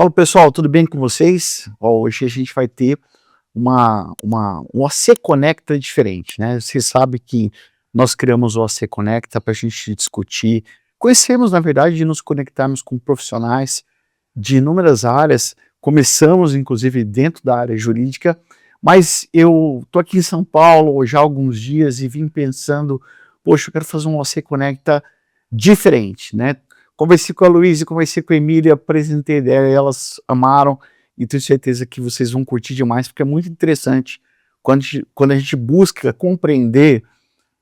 Fala pessoal, tudo bem com vocês? Hoje a gente vai ter um OC Conecta diferente, né? Você sabe que nós criamos o OC Conecta para a gente discutir, conhecermos na verdade e nos conectarmos com profissionais de inúmeras áreas. Começamos inclusive dentro da área jurídica, mas eu estou aqui em São Paulo já há alguns dias e vim pensando, poxa, eu quero fazer um OC Conecta diferente, né? Conversei com a Luísa, conversei com a Emília, apresentei a ideia, elas amaram e tenho certeza que vocês vão curtir demais, porque é muito interessante quando a gente busca compreender,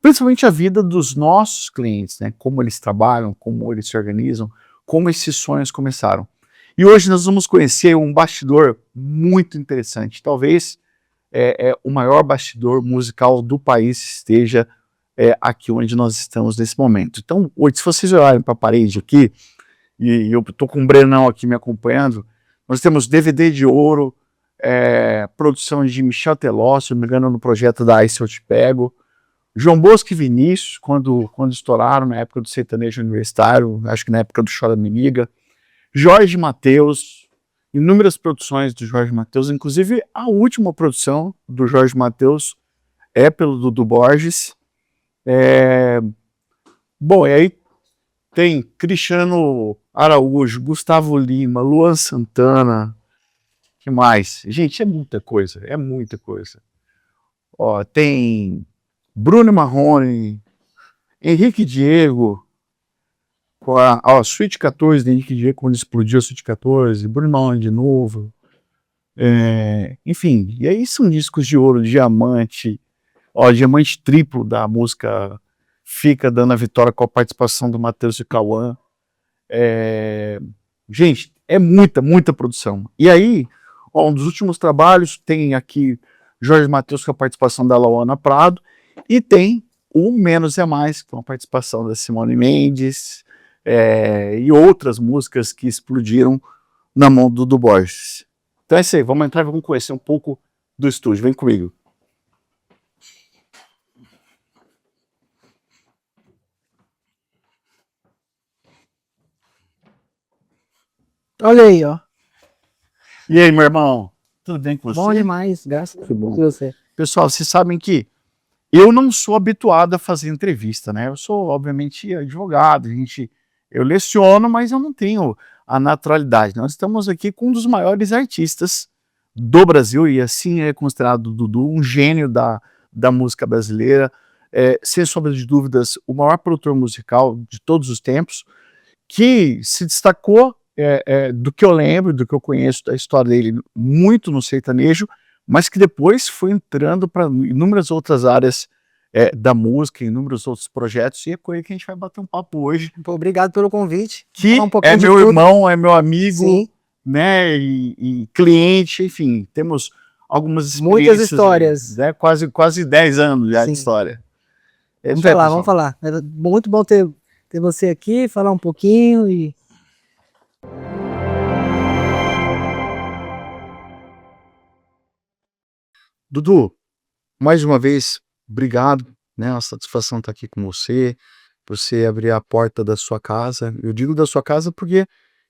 principalmente a vida dos nossos clientes, né? Como eles trabalham, como eles se organizam, como esses sonhos começaram. E hoje nós vamos conhecer um bastidor muito interessante, talvez o maior bastidor musical do país esteja aqui onde nós estamos nesse momento. Então, hoje, se vocês olharem para a parede aqui, e eu estou com o Brenão aqui me acompanhando, nós temos DVD de ouro, produção de Michel Teló, se não me engano, no projeto da Ice Eu Te Pego, João Bosco e Vinícius, quando estouraram, na época do sertanejo universitário, acho que na época do Chora Me Liga, Jorge Mateus, inúmeras produções do Jorge Mateus, inclusive a última produção do Jorge Mateus é pelo Dudu Borges. Bom, e aí tem Cristiano Araújo, Gustavo Lima, Luan Santana, que mais? Gente, é muita coisa, é muita coisa. Ó, tem Bruno Marrone, Henrique Diego, com a Suite 14 de Henrique Diego, quando explodiu a Suite 14, Bruno Marrone de novo. Enfim, e aí são discos de ouro, diamante, ó, diamante triplo da música Fica Dando a Vitória com a participação do Matheus e Cauã. Gente, é muita produção. E aí, ó, um dos últimos trabalhos tem aqui Jorge Mateus com a participação da Lauana Prado e tem o Menos é Mais, com a participação da Simone Mendes e outras músicas que explodiram na mão do Dudu Borges. Então é isso aí, vamos entrar e vamos conhecer um pouco do estúdio. Vem comigo. Olha aí, ó. E aí, meu irmão? Tudo bem com você? Bom demais, graças a Deus. E você? Pessoal, vocês sabem que eu não sou habituado a fazer entrevista, né? Eu sou, obviamente, advogado, eu leciono, mas eu não tenho a naturalidade. Nós estamos aqui com um dos maiores artistas do Brasil, e assim é considerado o Dudu, um gênio da música brasileira, sem sombra de dúvidas, o maior produtor musical de todos os tempos, que se destacou, do que eu lembro, do que eu conheço da história dele, muito no sertanejo, mas que depois foi entrando para inúmeras outras áreas da música, inúmeros outros projetos, e é com ele que a gente vai bater um papo hoje. Pô, obrigado pelo convite. Que Falar um pouquinho é de meu tudo. irmão, é meu amigo, Sim, né, e cliente, enfim, temos algumas muitas experiências, histórias. né, quase 10 anos já de Sim. história. É Vamos isso aí, falar, pessoal. vamos falar. É muito bom ter você aqui, falar um pouquinho e... Dudu, mais uma vez, obrigado, né? A satisfação estar aqui com você, você abrir a porta da sua casa. Eu digo da sua casa porque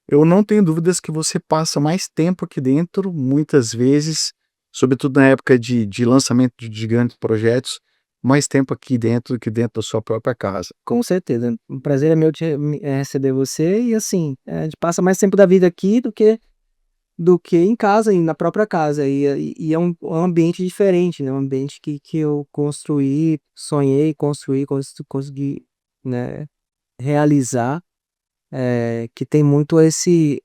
eu não tenho dúvidas que você passa mais tempo aqui dentro, muitas vezes, sobretudo na época de lançamento de grandes projetos, mais tempo aqui dentro do que dentro da sua própria casa. Com certeza. Um prazer é meu receber você e assim, a gente passa mais tempo da vida aqui do que em casa, e na própria casa. E é um ambiente diferente, né? Um ambiente que eu construí, sonhei, consegui, né, realizar. Que tem muito esse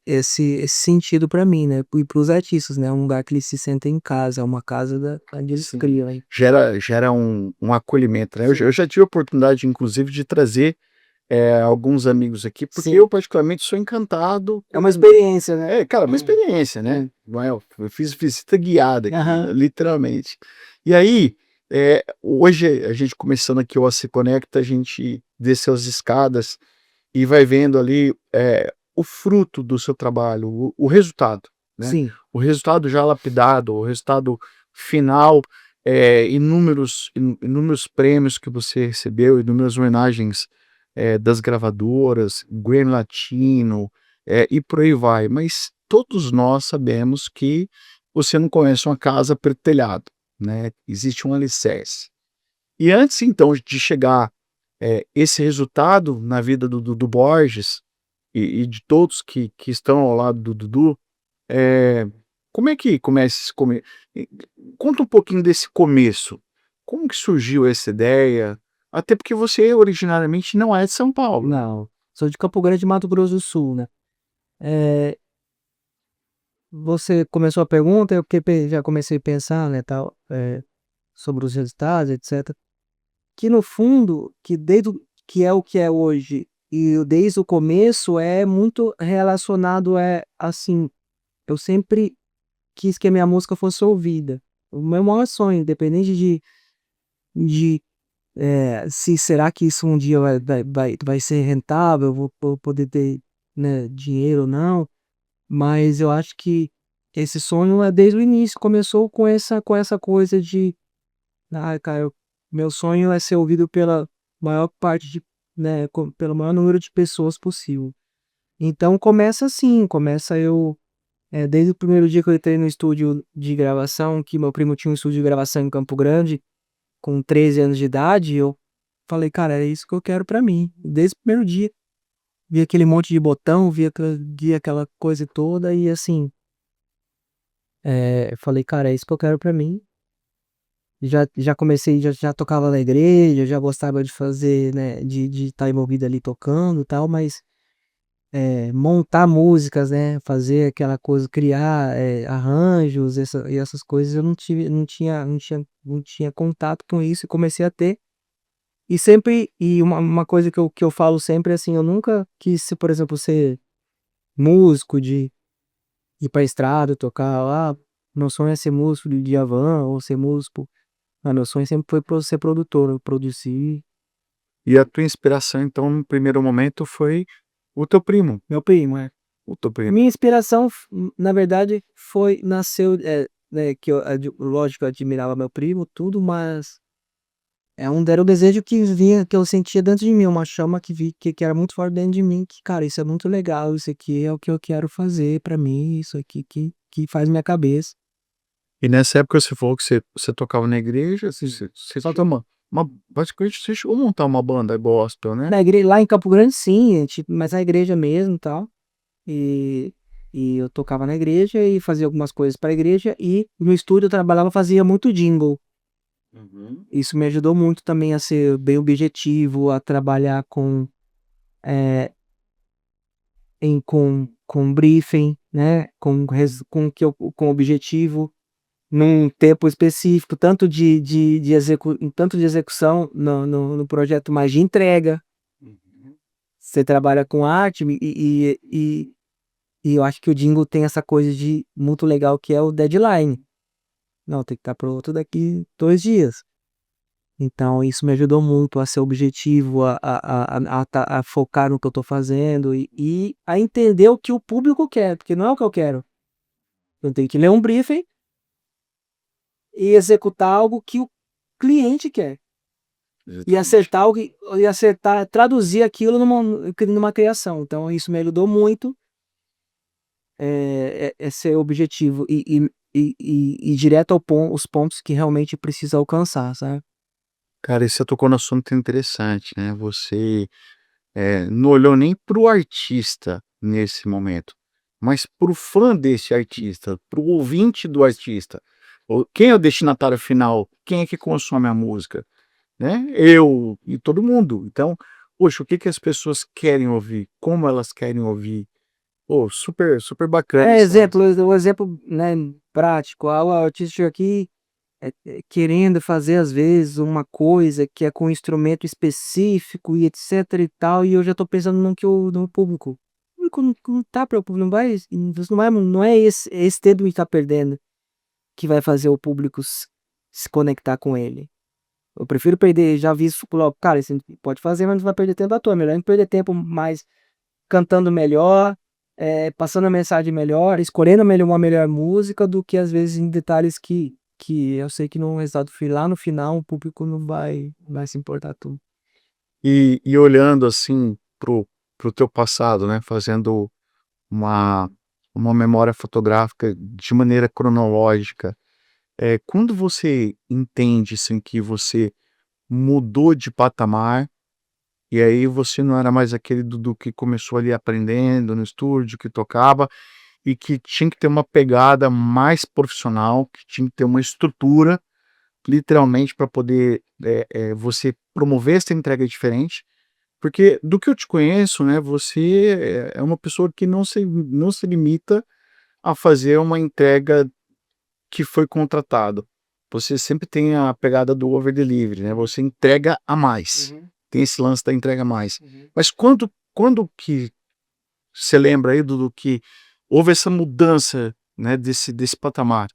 sentido para mim, né? E para os artistas, né? Um lugar que eles se sentem em casa, é uma casa onde eles Sim. criam, hein? Gera um acolhimento, né? Eu já tive a oportunidade, inclusive, de trazer alguns amigos aqui, porque Sim. eu particularmente sou encantado. É uma experiência, né? Cara, uma experiência, né? Eu fiz visita guiada aqui, Aham. literalmente. E aí, hoje, a gente começando aqui o AC Conecta, a gente desceu as escadas e vai vendo ali o fruto do seu trabalho, o resultado, né? Sim. O resultado já lapidado, o resultado final, inúmeros prêmios que você recebeu, inúmeras homenagens das gravadoras, Grammy Latino, e por aí vai. Mas todos nós sabemos que você não conhece uma casa pelo telhado, né, existe um alicerce. E antes então de chegar, esse resultado na vida do Dudu Borges e de todos que estão ao lado do Dudu, eh, como é que começa esse conta um pouquinho desse começo, como que surgiu essa ideia? Até porque você originariamente não é de São Paulo. Não, sou de Campo Grande, Mato Grosso do Sul, né. Eh, Você começou a pergunta, eu já comecei a pensar, né, tal, sobre os resultados, etcétera. Que no fundo, que desde o que é hoje e desde o começo é muito relacionado, assim, eu sempre quis que a minha música fosse ouvida. O meu maior sonho, independente de, se será que isso um dia vai ser rentável, eu vou poder ter, né, dinheiro ou não, mas eu acho que esse sonho é desde o início, começou com essa coisa de: "Ah, cara, meu sonho é ser ouvido pela maior parte de, né, pelo maior número de pessoas possível". Então começa assim, começa eu, desde o primeiro dia que eu entrei no estúdio de gravação, que meu primo tinha um estúdio de gravação em Campo Grande, com 13 anos de idade, eu falei: "Cara, é isso que eu quero pra mim". Desde o primeiro dia, vi aquele monte de botão, vi aquela coisa toda e assim, eu falei: "Cara, é isso que eu quero pra mim". Já comecei, já tocava na igreja, já gostava de fazer, né, de estar envolvido ali tocando e tal, mas, montar músicas, né, fazer aquela coisa, criar, arranjos, essas coisas eu não tinha contato com isso e comecei a ter. E sempre, uma coisa que eu falo sempre é assim, eu nunca quis ser, por exemplo, ser músico de ir pra estrada, tocar, meu sonho é ser músico de Djavan ou ser músico. Meu sonho sempre foi ser produtor, eu produzir. E a tua inspiração então no primeiro momento foi o teu primo, Meu primo, é. o teu primo. Minha inspiração na verdade nasceu, né, que eu lógico, eu admirava meu primo, tudo, mas era um desejo que vinha, que eu sentia dentro de mim, uma chama que era muito forte dentro de mim, que: "Cara, isso é muito legal, isso aqui é o que eu quero fazer pra mim, isso aqui que faz minha cabeça". E nessa época você falou que você tocava na igreja, você só tem uma basicamente você chegou a montar uma banda gospel, né? Na igreja lá em Campo Grande sim, tipo, mas na igreja mesmo, tal. E eu tocava na igreja e fazia algumas coisas pra igreja, e no estúdio eu trabalhava, fazia muito jingle. Uhum. Isso me ajudou muito também a ser bem objetivo, a trabalhar eh, com briefing, né, com que eu com objetivo, num tempo específico, tanto de execução no projeto, mas de entrega. Uhum. Você trabalha com arte e eu acho que o jingle tem essa coisa de muito legal, que é o deadline. Não, tem que estar pronto daqui 2 dias. Então isso me ajudou muito a ser objetivo, a focar no que eu tô fazendo e a entender o que o público quer, porque não é o que eu quero. Eu tenho que ler um briefing e executar algo que o cliente quer. E Exatamente. acertar o que e acertar traduzir aquilo numa criação. Então isso me ajudou muito, ser objetivo e ir direto os pontos que realmente precisa alcançar, sabe. Cara, e você tocou no assunto interessante, né, você, não olhou nem para o artista nesse momento, mas para o fã desse artista, para o ouvinte do artista. O quem é o destinatário final? Quem é que consome a música? Né, eu e todo mundo. Então, poxa, o que que as pessoas querem ouvir? Como elas querem ouvir? Pô, super super bacana É, essa o exemplo, né, prático, o artista chega aqui, querendo fazer às vezes uma coisa que é com um instrumento específico e etcétera e tal, e eu já tô pensando no público. O público não tá preocupa não vai você não vai não é esse tempo que tá perdendo, que vai fazer o público se conectar com ele. Eu prefiro perder, já vi isso logo: "Cara, você pode fazer, mas não vai perder tempo à toa, melhor não perder tempo mais cantando melhor, passando a mensagem melhor, escolhendo uma melhor música, do que às vezes em detalhes que eu sei que no resultado lá no final o público não vai se importar tudo". e olhando, assim, pro teu passado, né, fazendo uma uma memória fotográfica de maneira cronológica, quando você entende, assim, que você mudou de patamar, e aí você não era mais aquele Dudu que começou ali aprendendo no estúdio, que tocava, e que tinha que ter uma pegada mais profissional, que tinha que ter uma estrutura, literalmente, para poder, você promover essa entrega diferente, porque do que eu te conheço, né, você é uma pessoa que não se limita a fazer uma entrega que foi contratado. Você sempre tem a pegada do over delivery, né, você entrega a mais. Uhum, Tem esse lance da entrega a mais. uhum. Mas quando que você lembra aí, Dudu, que houve essa mudança, né, desse patamar?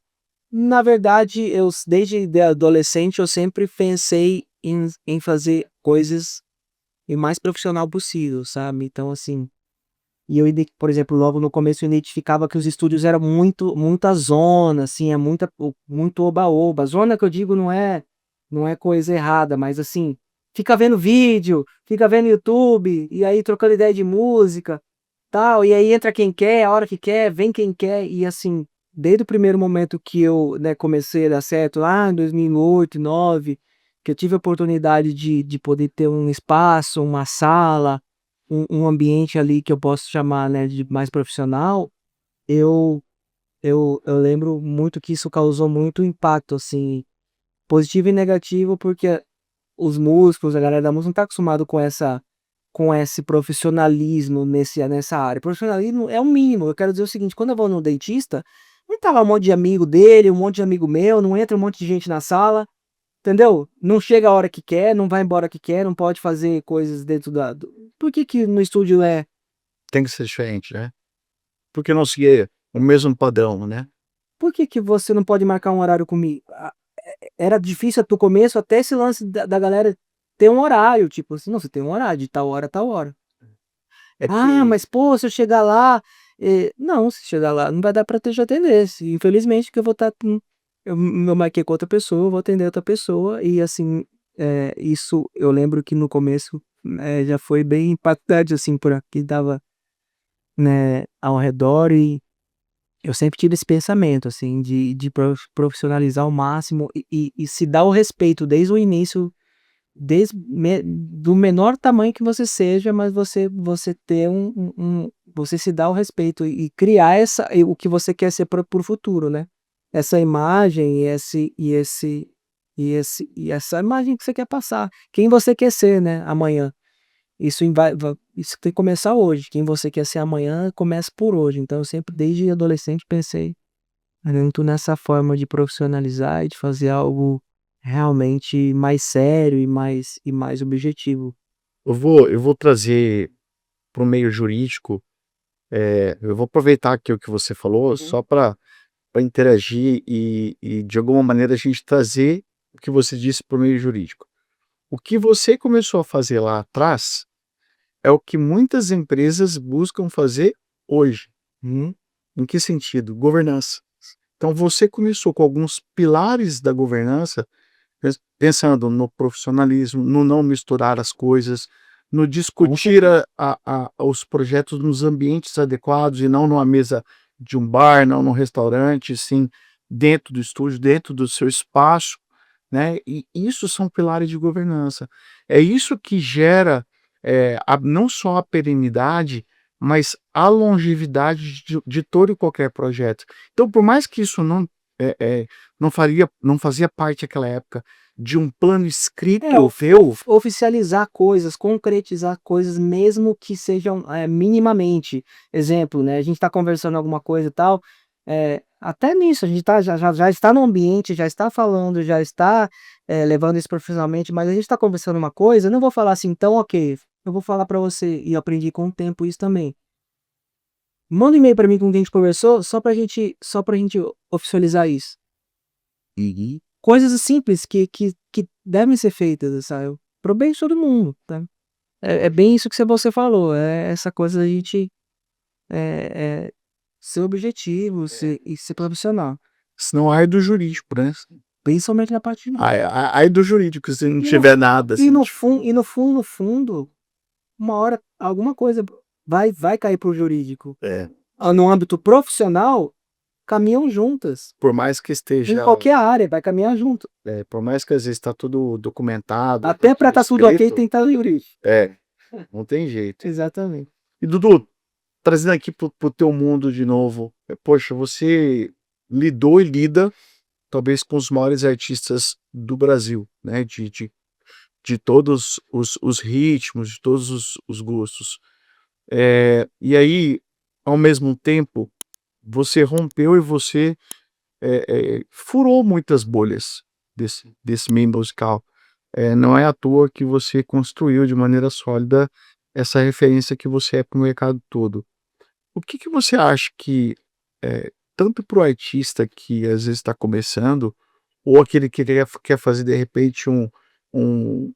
Na verdade, desde de adolescente eu sempre pensei em fazer coisas o mais profissional possível, sabe. Então assim, e eu por exemplo, logo no começo eu identificava que os estúdios eram muita zona, assim, muito oba-oba. Zona que eu digo não é coisa errada, mas assim, fica vendo vídeo, fica vendo YouTube, e aí trocando ideia de música, tal, e aí entra quem quer, a hora que quer, vem quem quer, e assim, desde o primeiro momento que eu, né, comecei a dar certo lá em 2008, 2009, que eu tive a oportunidade de poder ter um espaço, uma sala, um ambiente ali que eu posso chamar, né, de mais profissional, eu eu lembro muito que isso causou muito impacto, assim, positivo e negativo, porque os músicos, a galera da música não tá acostumado com esse profissionalismo nessa área. Profissionalismo é o mínimo, eu quero dizer o seguinte, quando eu vou no dentista, não tá lá um monte de amigo dele, um monte de amigo meu, não entra um monte de gente na sala, entendeu? Não chega a hora que quer, não vai embora que quer, não pode fazer coisas dentro da do por que que no estúdio é Tem que ser diferente, né? Porque não seguir o mesmo padrão, né? por que que você não pode marcar um horário comigo? Era difícil do começo até esse lance da galera ter um horário, tipo assim: "Não, você tem um horário de tal hora a tal hora". É "Ah, porque mas pô, se eu chegar lá", não, se chegar lá não vai dar pra te atender, se infelizmente que eu vou estar eu marquei com outra pessoa, eu vou atender outra pessoa e assim, isso eu lembro que no começo, já foi bem impactante, assim, por aqui dava, né, ao redor e eu sempre tive esse pensamento, assim, de profissionalizar ao máximo e se dar o respeito desde o início, do menor tamanho que você seja, mas você ter você se dá o respeito e criar o que você quer ser para o futuro, né. Essa imagem e essa imagem que você quer passar, quem você quer ser, né, amanhã. Isso tem que começar hoje, quem você quer ser amanhã, começa por hoje. Então eu sempre desde adolescente pensei muito nessa forma de profissionalizar e de fazer algo realmente mais sério e mais objetivo. eu vou trazer para o meio jurídico, eu vou aproveitar aqui o que você falou Uhum, só para interagir e de alguma maneira a gente trazer o que você disse para o meio jurídico. O que você começou a fazer lá atrás é o que muitas empresas buscam fazer hoje. uhum. Em que sentido? Governança. Então você começou com alguns pilares da governança, pensando no profissionalismo, no não misturar as coisas, no Com discutir certeza. os projetos nos ambientes adequados e não numa mesa de um bar, não num restaurante, sim dentro do estúdio, dentro do seu espaço, né? E isso são pilares de governança. É isso que gera, não só a perenidade, mas a longevidade de todo e qualquer projeto. Então, por mais que isso não fazia parte naquela época de um plano É, escrito teu. oficializar coisas, concretizar coisas, mesmo que sejam, minimamente. Exemplo, né, a gente está conversando alguma coisa e tal, até nisso a gente já está no ambiente, já está falando, já está, levando isso profissionalmente, mas a gente está conversando uma coisa, eu não vou falar assim: "Então ok", eu vou falar para você, e eu aprendi com o tempo isso também. Manda um e-mail para mim com quem a gente conversou, só pra gente oficializar isso. Uhum. Coisas simples que devem ser feitas, sabe, para o bem de todo mundo, tá. É bem isso que você falou, é essa coisa da gente, ser objetivo, ser profissional, Senão ai do jurídico, né? principalmente na parte de Ai do jurídico se não e no tiver nada, e assim, no tipo. fun e no fundo, no fundo, uma hora alguma coisa vai cair para o jurídico. É. no âmbito profissional, caminham juntas. Por mais que Em esteja, qualquer área, vai caminhar junto. por mais que às vezes está tudo documentado, tá Até para tudo estar tudo ok, tem escrito, que estar no jurídico. não tem jeito. Exatamente. E Dudu, trazendo aqui pro teu mundo de novo, poxa, você lidou e lida talvez com os maiores artistas do Brasil, né? De todos os ritmos, de todos os gostos. E aí, ao mesmo tempo, você rompeu e você furou muitas bolhas desse meio musical. Não é à toa que você construiu de maneira sólida essa referência que você é para o mercado todo. O que que você acha que, tanto para o artista que às vezes está começando, ou aquele que quer fazer de repente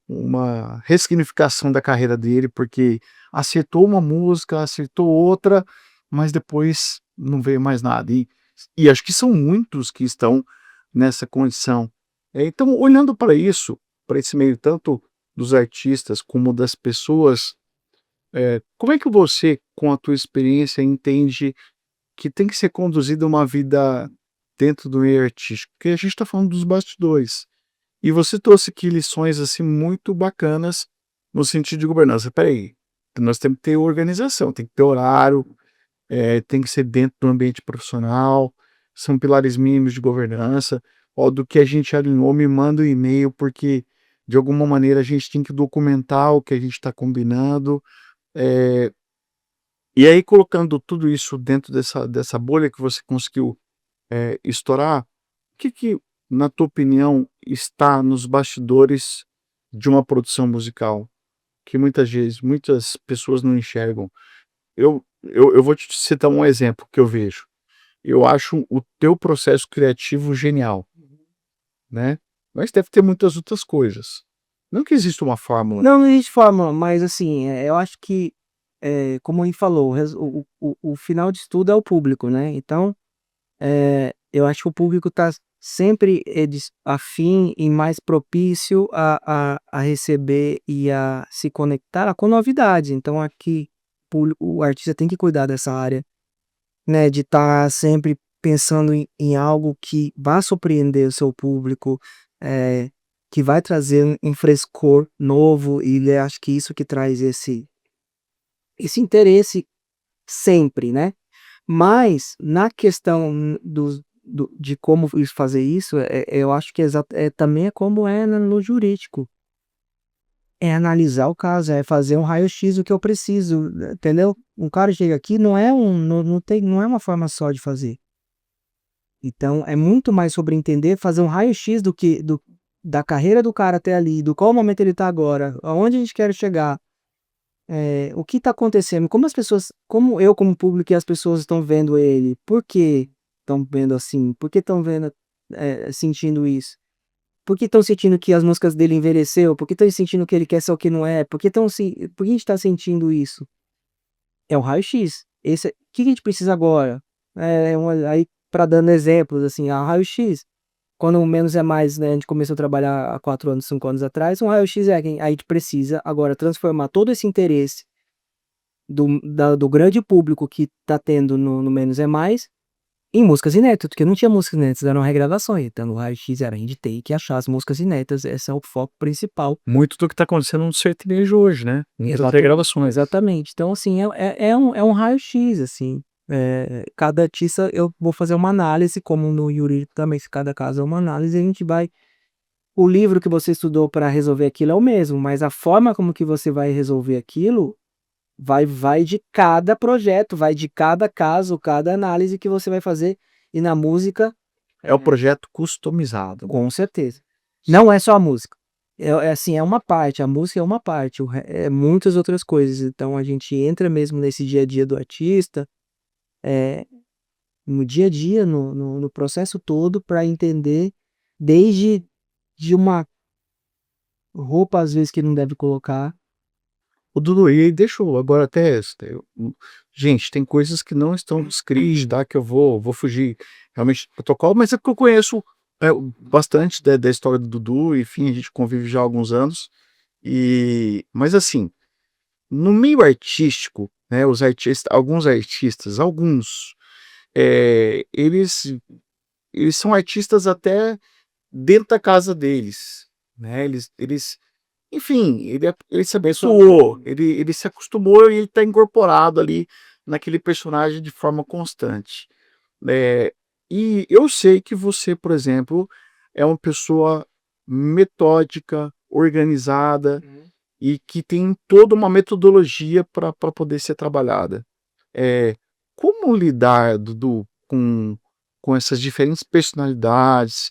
uma ressignificação da carreira dele, porque acertou uma música, acertou outra, mas depois não veio mais nada. E acho que são muitos que estão nessa condição. Então, olhando para isso, para esse meio tanto dos artistas como das pessoas, como é que você, com a tua experiência, entende que tem que ser conduzida uma vida dentro do meio artístico? Porque a gente está falando dos bastidores. E você trouxe aqui lições assim muito bacanas no sentido de governança. Peraí, nós temos que ter organização, tem que ter horário, tem que ser dentro do ambiente profissional, são pilares mínimos de governança. Ó, do que a gente alinhou, me manda um e-mail, porque de alguma maneira a gente tem que documentar o que a gente está combinando. É, e aí, colocando tudo isso dentro dessa bolha que você conseguiu estourar, o que, na tua opinião, está nos bastidores de uma produção musical? Que muitas vezes, muitas pessoas não enxergam. Eu vou te citar um exemplo que eu vejo. Eu acho o teu processo criativo genial, né? Mas deve ter muitas outras coisas. Não que exista uma fórmula. Não, não existe fórmula, mas assim, eu acho que, como ele falou, o final de tudo é o público, né? Então, eu acho que o público está sempre afim e mais propício a receber e a se conectar com novidade. Então, aqui o artista tem que cuidar dessa área, né? De estar sempre pensando em algo que vá surpreender o seu público, que vai trazer um frescor novo, e acho que isso que traz esse interesse sempre, né? Mas na questão de como fazer isso, eu acho que também é como no jurídico. É analisar o caso, é fazer um raio-x do que eu preciso, entendeu? Um cara chega aqui, não é uma forma só de fazer. Então é muito mais sobre entender, fazer um raio-x da carreira do cara até ali, do qual momento ele tá agora, aonde a gente quer chegar, o que tá acontecendo, como eu como público e as pessoas estão vendo ele, por que estão vendo assim, por que estão vendo, sentindo isso, por que estão sentindo que as músicas dele envelheceu, por que estão sentindo que ele quer ser o que não é, por que a gente tá sentindo isso? É um raio-x. O que a gente precisa agora? Aí, para dando exemplos, assim, raio-x. Quando o menos é mais, né, a gente começou a trabalhar há 4 anos, 5 anos atrás, um raio-x que a gente precisa agora transformar todo esse interesse do grande público que tá tendo no menos é mais em músicas inéditas, porque não tinha músicas inéditas, eram regravações. Então, o raio-x era a gente tem que achar as músicas inéditas, esse é o foco principal. Muito do que está acontecendo no sertanejo hoje, né? Muitas regravações. Exatamente. Então, assim, é um raio-x, assim. Cada artista, eu vou fazer uma análise, como no jurídico também, se cada caso é uma análise, a gente vai. O livro que você estudou para resolver aquilo é o mesmo, mas a forma como que você vai resolver aquilo vai de cada projeto, vai de cada caso, cada análise que você vai fazer. E na música, É o projeto customizado. com certeza. Não é só a música. Assim, é uma parte, a música é uma parte, muitas outras coisas. Então a gente entra mesmo nesse dia a dia do artista, no dia a dia, no processo todo, para entender desde de uma roupa, às vezes, que não deve colocar. O Dudu, e aí deixa eu agora até. Gente, tem coisas que não estão escritas, tá? Que eu vou fugir realmente do protocolo, mas é porque eu conheço bastante da história do Dudu, enfim, a gente convive já há alguns anos. Mas assim, no meio artístico, né, alguns artistas, eles são artistas até dentro da casa deles, né, enfim, ele se abençoou, ele se acostumou e ele está incorporado ali naquele personagem de forma constante. E eu sei que você, por exemplo, é uma pessoa metódica, organizada e que tem toda uma metodologia para poder ser trabalhada. Como lidar, Dudu, com essas diferentes personalidades,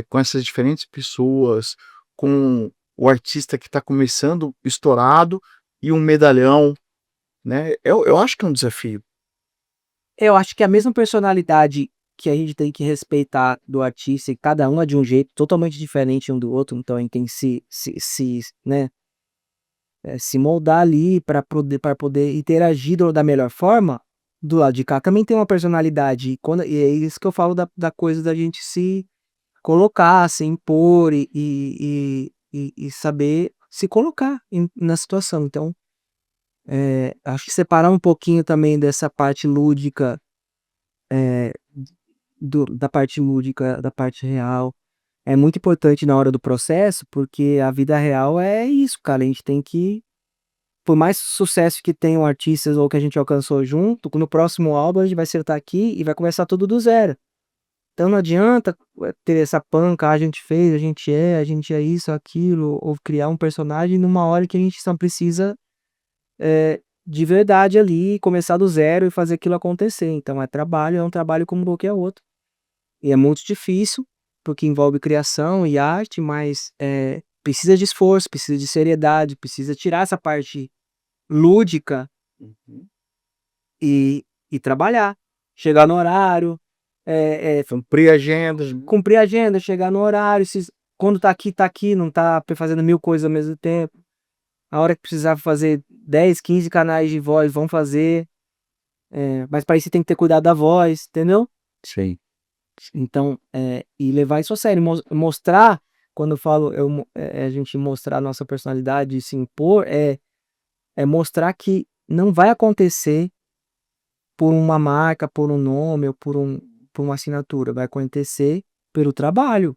com essas diferentes pessoas, com o artista que está começando estourado e um medalhão, né? Eu acho que é um desafio. Eu acho que a mesma personalidade que a gente tem que respeitar do artista, e cada um é de um jeito totalmente diferente um do outro, então a gente tem que né, se moldar ali para poder interagir da melhor forma. Do lado de cá também tem uma personalidade, e é isso que eu falo da coisa da gente se colocar, se impor e saber se colocar na situação. Então, acho que separar um pouquinho também dessa parte lúdica, da parte lúdica, da parte real, é muito importante na hora do processo, porque a vida real é isso, cara. A gente tem que, por mais sucesso que tenham artistas ou que a gente alcançou junto, no próximo álbum a gente vai sentar aqui e vai começar tudo do zero. Então não adianta ter essa panca, a gente fez, a gente é isso, aquilo, ou criar um personagem numa hora que a gente só precisa de verdade ali, começar do zero e fazer aquilo acontecer. Então é um trabalho como qualquer outro. E é muito difícil, porque envolve criação e arte, mas precisa de esforço, precisa de seriedade, precisa tirar essa parte lúdica Uhum. e trabalhar. Chegar no horário, Cumprir agendas. cumprir a agenda, chegar no horário, quando tá aqui, não tá fazendo 1000 coisas ao mesmo tempo. A hora que precisar fazer 10, 15 canais de voz, vão fazer. Mas para isso você tem que ter cuidado da voz, entendeu? Sim. Então, e levar isso a sério, mostrar, quando eu falo, a gente mostrar a nossa personalidade e se impor, é mostrar que não vai acontecer por uma marca, por um nome ou por uma assinatura, vai acontecer pelo trabalho,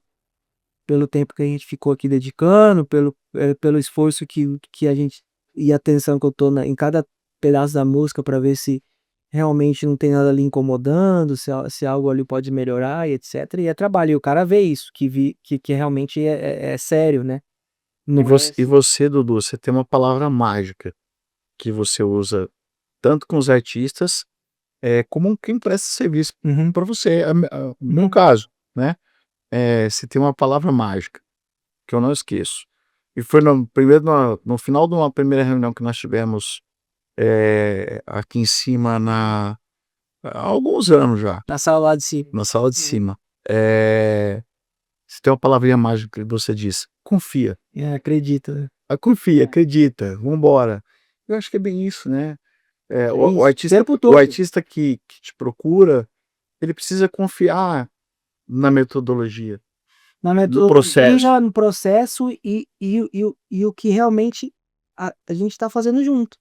pelo tempo que a gente ficou aqui dedicando, pelo esforço que a gente e atenção que eu tô em cada pedaço da música para ver se realmente não tem nada ali incomodando, se algo ali pode melhorar e etc. E é trabalho, e o cara vê isso, que realmente é sério, né? E Não é você, assim. Dudu, você tem uma palavra mágica que você usa tanto com os artistas, como quem presta serviço Uhum, para você. No meu uhum. caso, né? Você tem uma palavra mágica que eu não esqueço. E foi no final de uma primeira reunião que nós tivemos aqui em cima há alguns anos já, Na sala lá de cima. na sala de Uhum. cima. Você tem uma palavrinha mágica que você diz: confia. Acredito, né? Confia, É. acredita, vambora. Eu acho que é bem isso, né? É O isso. O artista, tempo o todo. artista que te procura, ele precisa confiar na metodologia, Na no processo. metodologia, no processo e o que realmente a gente está fazendo junto.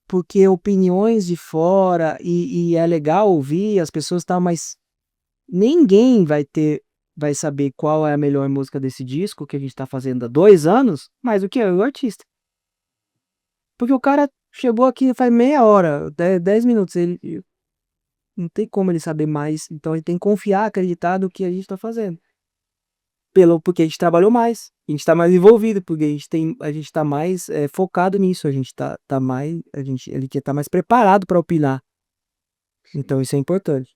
Porque opiniões de fora, e é legal ouvir as pessoas, tal, mas ninguém vai saber qual é a melhor música desse disco que a gente tá fazendo há 2 anos, mais do que eu e o artista. Porque o cara chegou aqui faz meia hora, 10 minutos, ele não tem como ele saber mais, então ele tem que confiar, acreditar no que a gente tá fazendo. Porque a gente trabalhou mais, a gente tá mais envolvido, porque a gente tá mais, focado nisso, a gente tá mais ele quer estar mais preparado para opinar, então isso é importante.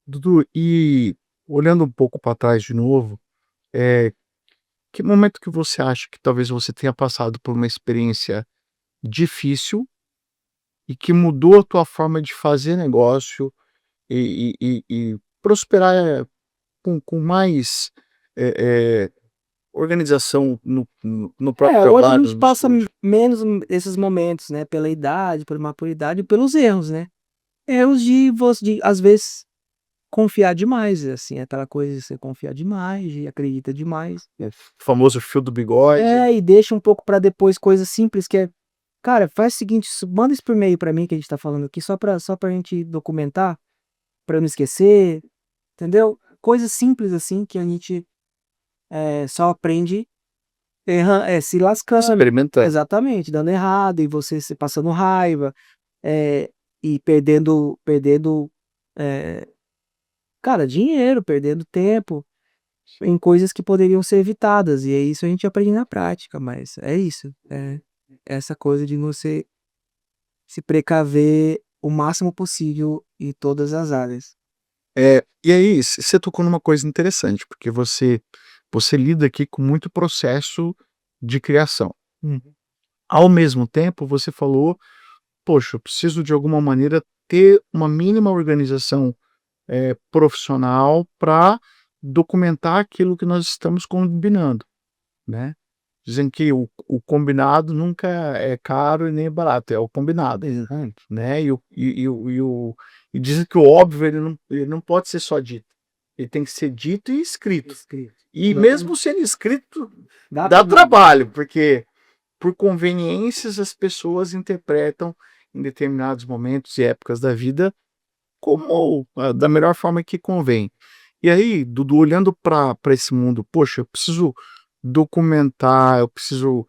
Dudu, e olhando um pouco para trás de novo, eh, que momento que você acha que talvez você tenha passado por uma experiência difícil e que mudou a tua forma de fazer negócio e prosperar, com mais, eh organização no próprio Hoje a trabalho, gente no passa estúdio? menos esses momentos, né, pela idade, pela maturidade e pelos erros, né. Erros de às vezes confiar demais, assim, aquela coisa de você confiar demais e acredita demais. O famoso fio do bigode. E deixa um pouco pra depois coisas simples que é cara, faz o seguinte, manda isso por e-mail pra mim que a gente tá falando aqui só pra gente documentar, pra eu não esquecer, entendeu? Coisas simples assim que a gente, só aprende se lascando. Experimentando. Exatamente, dando errado e você se passando raiva, e perdendo, eh, cara, dinheiro, perdendo tempo em coisas que poderiam ser evitadas, e é isso a gente aprende na prática, mas é isso, essa coisa de você se precaver o máximo possível em todas as áreas. E aí, você tocou numa coisa interessante, porque você lida aqui com muito processo de criação. Uhum. Ao mesmo tempo, você falou: "Poxa, eu preciso de alguma maneira ter uma mínima organização, profissional para documentar aquilo que nós estamos combinando", né. Dizem que o combinado nunca é caro e nem é barato, é o combinado, Exatamente. né. E dizem que o óbvio ele não pode ser só dito, ele tem que ser dito e escrito. Escrito. E mesmo sendo escrito, Dá dá trabalho. trabalho, porque por conveniências as pessoas interpretam em determinados momentos e épocas da vida como, da melhor forma que convém. E aí, Dudu, olhando para esse mundo, poxa, eu preciso documentar, eu preciso,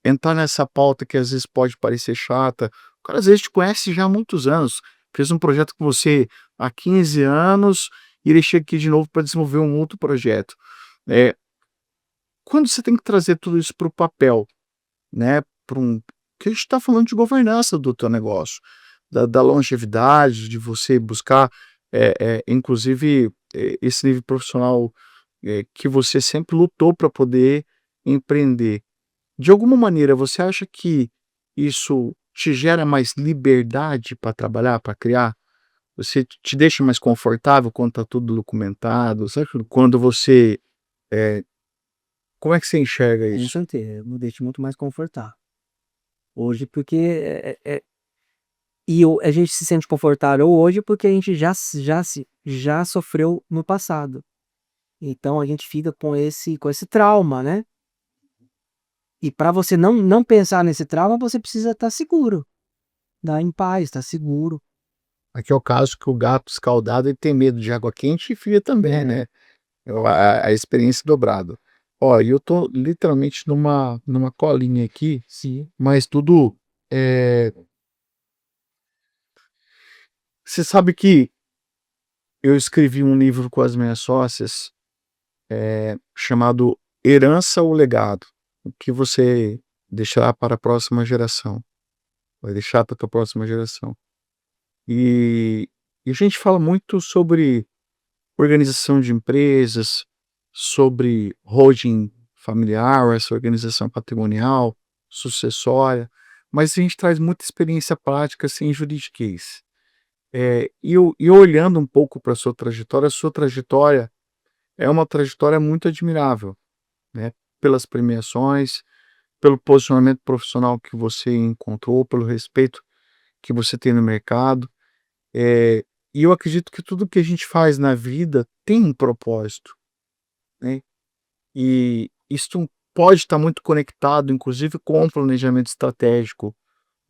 entrar nessa pauta que às vezes pode parecer chata. O cara às vezes te conhece já há muitos anos, fez um projeto com você há 15 anos, e ele chega aqui de novo para desenvolver um outro projeto. Eh, Quando você tem que trazer tudo isso para o papel, né, para que a gente está falando de governança do teu negócio, da longevidade, de você buscar, inclusive, esse nível profissional, que você sempre lutou para poder empreender. De alguma maneira, você acha que isso te gera mais liberdade para trabalhar, para criar? Você te deixa mais confortável quando está tudo documentado? Sabe quando você, eh, como é que você enxerga Com isso? certeza, me deixa muito mais confortável. Hoje porque, e a gente se sente confortável hoje porque a gente já sofreu no passado. Então a gente fica com esse trauma, né. E para você não pensar nesse trauma, você precisa estar seguro, estar em paz, estar seguro. Aqui é o caso que o gato escaldado ele tem medo de água quente e fria também, né? A experiência dobrada. Ó, e eu tô literalmente numa colinha aqui, Sim. mas tudo, você sabe que eu escrevi um livro com as minhas sócias, chamado Herança ou Legado? O que você deixará para a próxima geração? Vai deixar para a tua próxima geração. E a gente fala muito sobre organização de empresas, sobre holding familiar, essa organização patrimonial, sucessória, mas a gente traz muita experiência prática, sem juridiquês. E olhando um pouco para a sua trajetória é uma trajetória muito admirável, né, pelas premiações, pelo posicionamento profissional que você encontrou, pelo respeito que você tem no mercado, e eu acredito que tudo que a gente faz na vida tem um propósito, né. E isso pode estar muito conectado, inclusive, com o planejamento estratégico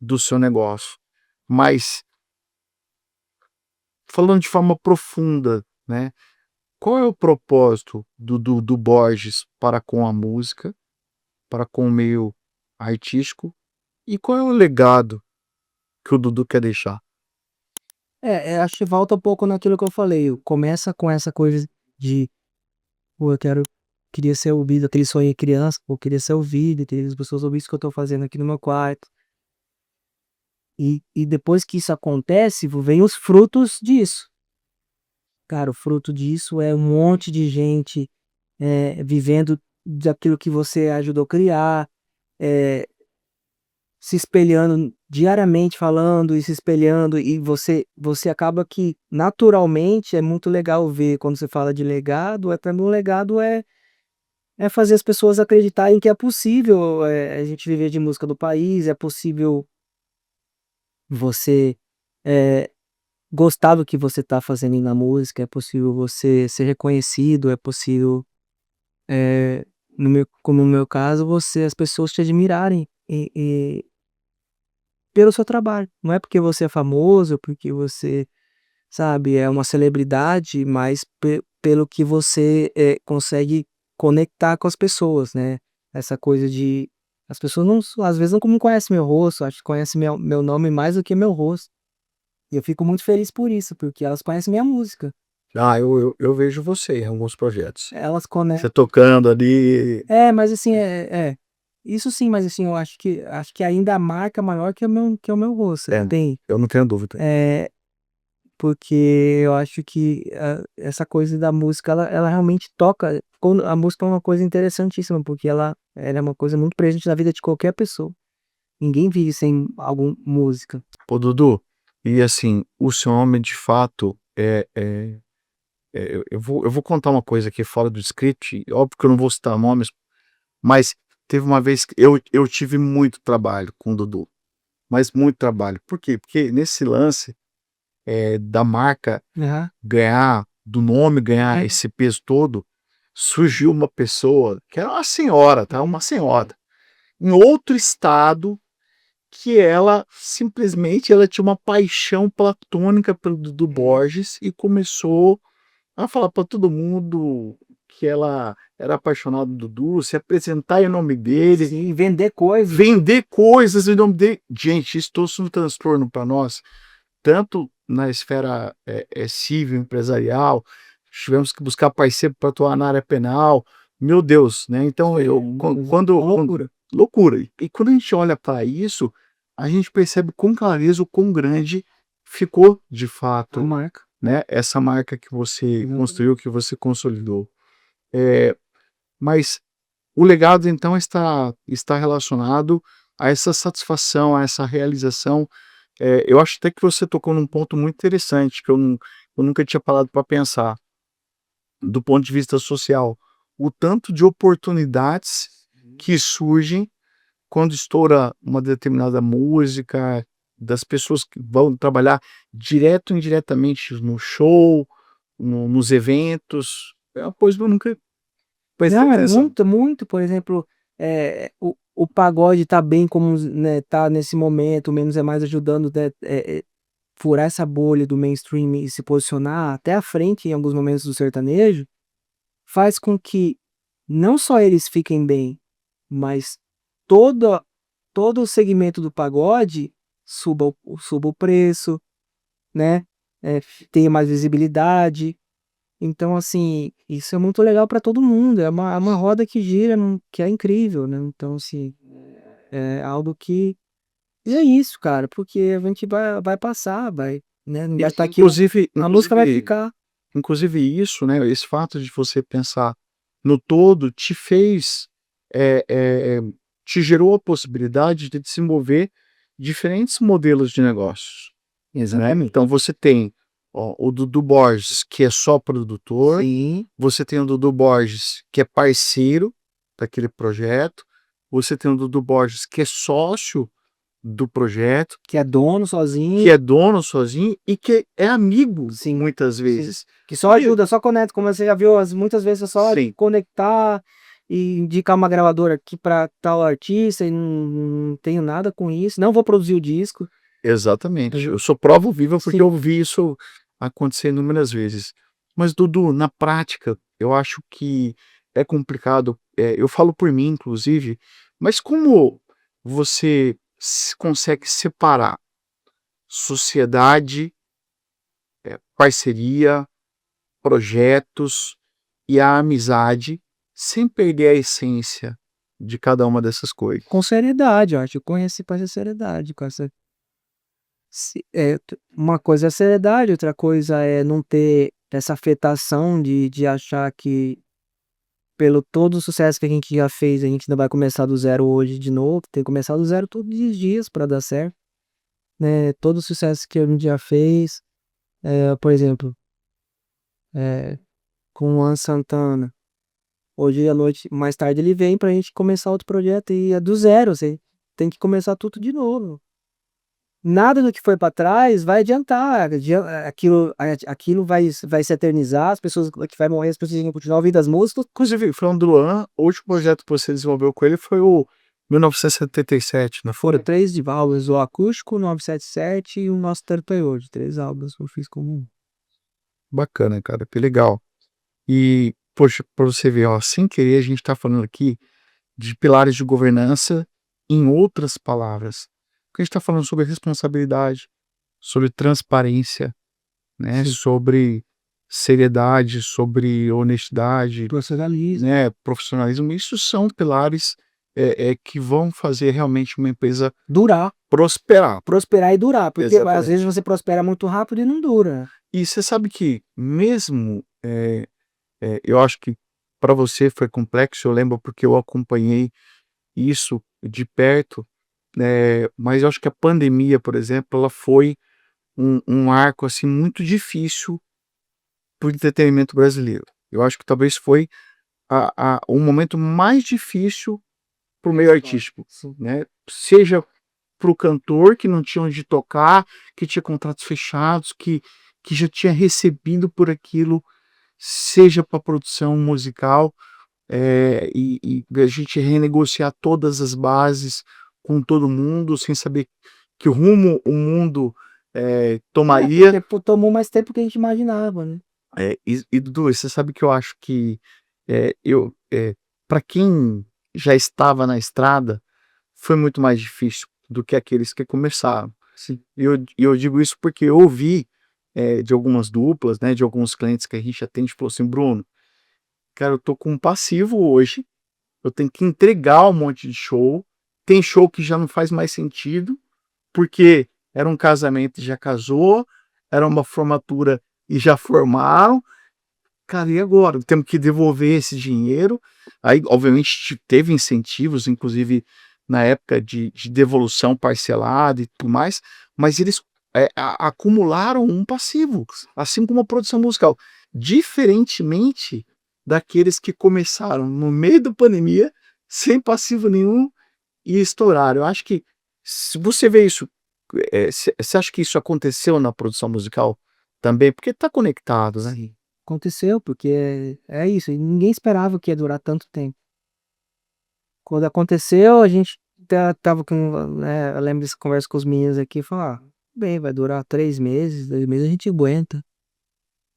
do seu negócio. Mas, falando de forma profunda, né, qual é o propósito do Borges para com a música, para com o meio artístico, e qual é o legado que o Dudu quer deixar? Acho que volta um pouco naquilo que eu falei, começa com essa coisa de: "Pô, queria ser ouvido", aquele sonho de criança, "Pô, queria ser ouvido e ter as pessoas ouvir isso que eu tô fazendo aqui no meu quarto". E depois que isso acontece, vem os frutos disso. Cara, o fruto disso é um monte de gente, vivendo daquilo que você ajudou a criar, eh, se espelhando diariamente falando e se espelhando e você acaba que naturalmente é muito legal ver quando você fala de legado, para mim o legado é fazer as pessoas acreditarem que é possível, a gente viver de música do país, é possível você, eh gostar do que você tá fazendo na música, é possível você ser reconhecido, é possível, como no meu caso, as pessoas te admirarem pelo seu trabalho. Não é porque você é famoso, porque você, sabe, é uma celebridade, mas pelo que você consegue conectar com as pessoas, né? Essa coisa de. As pessoas não, às vezes não conhecem meu rosto, acho que conhecem meu nome mais do que meu rosto. E eu fico muito feliz por isso, porque elas conhecem minha música. Ah, eu vejo você em alguns projetos. Elas conectam. Você tocando ali. Mas assim, isso sim, mas assim, eu acho que ainda a marca maior que é o meu rosto. É, Tem. eu não tenho dúvida. É, porque eu acho que essa coisa da música, ela realmente toca. A música é uma coisa interessantíssima, porque ela é uma coisa muito presente na vida de qualquer pessoa. Ninguém vive sem alguma música. Ô, Dudu, e assim, o seu nome de fato eu vou contar uma coisa aqui fora do script, óbvio que eu não vou citar nomes, mas teve uma vez que eu tive muito trabalho com o Dudu, mas muito trabalho. Por quê? Porque nesse lance da marca Aham. ganhar, do nome ganhar esse peso todo, surgiu uma pessoa que era uma senhora, tá? Uma senhora, em outro estado, que ela simplesmente ela tinha uma paixão platônica pelo Dudu Borges e começou a falar para todo mundo que ela era apaixonada do Dudu, se apresentar em nome dele, Sim, vender coisas. vender coisas em nome dele. Gente, isso trouxe um transtorno para nós, tanto na esfera civil, empresarial, tivemos que buscar parceiro para atuar na área penal. Meu Deus, né? Então, Loucura. loucura. E quando a gente olha para isso, a gente percebe com clareza o quão grande ficou de A fato, marca. né? Essa marca que você Exatamente. construiu, que você consolidou. Mas o legado, então, está relacionado a essa satisfação, a essa realização. Eu acho até que você tocou num ponto muito interessante, que eu nunca tinha parado para pensar, do ponto de vista social. O tanto de oportunidades que surgem quando estoura uma determinada música, das pessoas que vão trabalhar direto ou indiretamente no show, nos eventos. Pois eu nunca prestei Não, é atenção. muito, muito, por exemplo, o pagode tá bem como, né, tá nesse momento, o Menos é Mais ajudando, né, furar essa bolha do mainstream e se posicionar até à frente em alguns momentos do sertanejo, faz com que não só eles fiquem bem, mas toda todo o segmento do pagode suba o preço, né, tenha mais visibilidade. Então, assim, isso é muito legal para todo mundo, é uma roda que gira, que é incrível, né, então, assim, é algo que e é isso, cara, porque a gente vai passar, né, não vai estar aqui, Inclusive, a música vai ficar. inclusive isso, né, esse fato de você pensar no todo te fez, eh eh, te gerou a possibilidade de desenvolver diferentes modelos de negócios, né. Exatamente. Então você tem, o Dudu Borges, que é só produtor, Sim, você tem o Dudu Borges, que é parceiro daquele projeto, você tem o Dudu Borges, que é sócio do projeto, que é dono que sozinho, é dono sozinho e que é amigo sim, muitas sim, vezes. que só E ajuda, só conecta, como você já viu, muitas vezes é só sim, conectar e indicar uma gravadora aqui para tal artista e não tenho nada com isso, não vou produzir o disco. exatamente. Eu sou prova viva porque Sim. eu vi isso acontecer inúmeras vezes. Mas Dudu, na prática, eu acho que é complicado, eu falo por mim inclusive, mas como você consegue separar sociedade, parceria, projetos e a amizade, sem perder a essência de cada uma dessas Com coisas? seriedade, eu acho, eu conheci com essa seriedade, uma coisa é a seriedade, outra coisa é não ter essa afetação de achar que pelo todo o sucesso que a gente já fez, a gente ainda vai começar do zero hoje de novo, tem que começar do zero todos os dias para dar certo, né, todo o sucesso que a gente já fez, por exemplo, eh, com o Luan Santana, hoje à noite mais tarde ele vem pra gente começar outro projeto e é do zero, você tem que começar tudo de novo. nada do que foi para trás vai adiantar, aquilo vai se eternizar, as pessoas que vai morrer, as pessoas vão continuar ouvindo as músicas. Inclusive, falando do Luan, o último projeto que você desenvolveu com ele foi o 1977, não Foram foi? 3 álbuns, o acústico, o 977 e o nosso Terpeioso, 3 álbuns que eu fiz com um. Bacana, cara, que legal. E, poxa, pra você ver, ó, sem querer a gente tá falando aqui de pilares de governança em outras palavras. Porque a gente tá falando sobre responsabilidade, sobre transparência, né, Sim. sobre seriedade, sobre honestidade, Profissionalismo. né, profissionalismo. Isso são pilares que vão fazer realmente uma empresa Durar, prosperar. prosperar e durar, porque às vezes Exatamente. você prospera muito rápido e não dura. E você sabe que mesmo, eu acho que para você foi complexo, eu lembro porque eu acompanhei isso de perto, mas eu acho que a pandemia, por exemplo, ela foi um arco assim muito difícil para o entretenimento brasileiro. Eu acho que talvez foi o momento mais difícil para o meio artístico, Sim. né? Seja para o cantor que não tinha onde tocar, que tinha contratos fechados, que já tinha recebido por aquilo, seja para produção musical, e a gente renegociar todas as bases com todo mundo, sem saber que rumo o mundo tomaria. Porque tomou mais tempo do que a gente imaginava, né? E Dudu, você sabe que eu acho que para quem já estava na estrada, foi muito mais difícil do que aqueles que começaram. Sim. E eu digo isso porque eu ouvi de algumas duplas, né, de alguns clientes que a gente atende, falou assim, Bruno, cara, eu tô com um passivo hoje, eu tenho que entregar um monte de show, tem show que já não faz mais sentido, porque era um casamento e já casou, era uma formatura e já formaram, cara, e agora? Temos que devolver esse dinheiro. Aí, obviamente, teve incentivos, inclusive na época de devolução parcelada e tudo mais, mas eles acumularam um passivo, assim como a produção musical. Diferentemente daqueles que começaram no meio da pandemia, sem passivo nenhum e estouraram. Eu acho que, se você vê isso, você acha que isso aconteceu na produção musical também? Porque está conectado, né? Sim. Aconteceu, porque é isso, e ninguém esperava que ia durar tanto tempo. Quando aconteceu, a gente tava com, né, eu lembro dessa conversa com os meninos aqui, falar, bem, vai durar 3 meses, 2 meses a gente aguenta.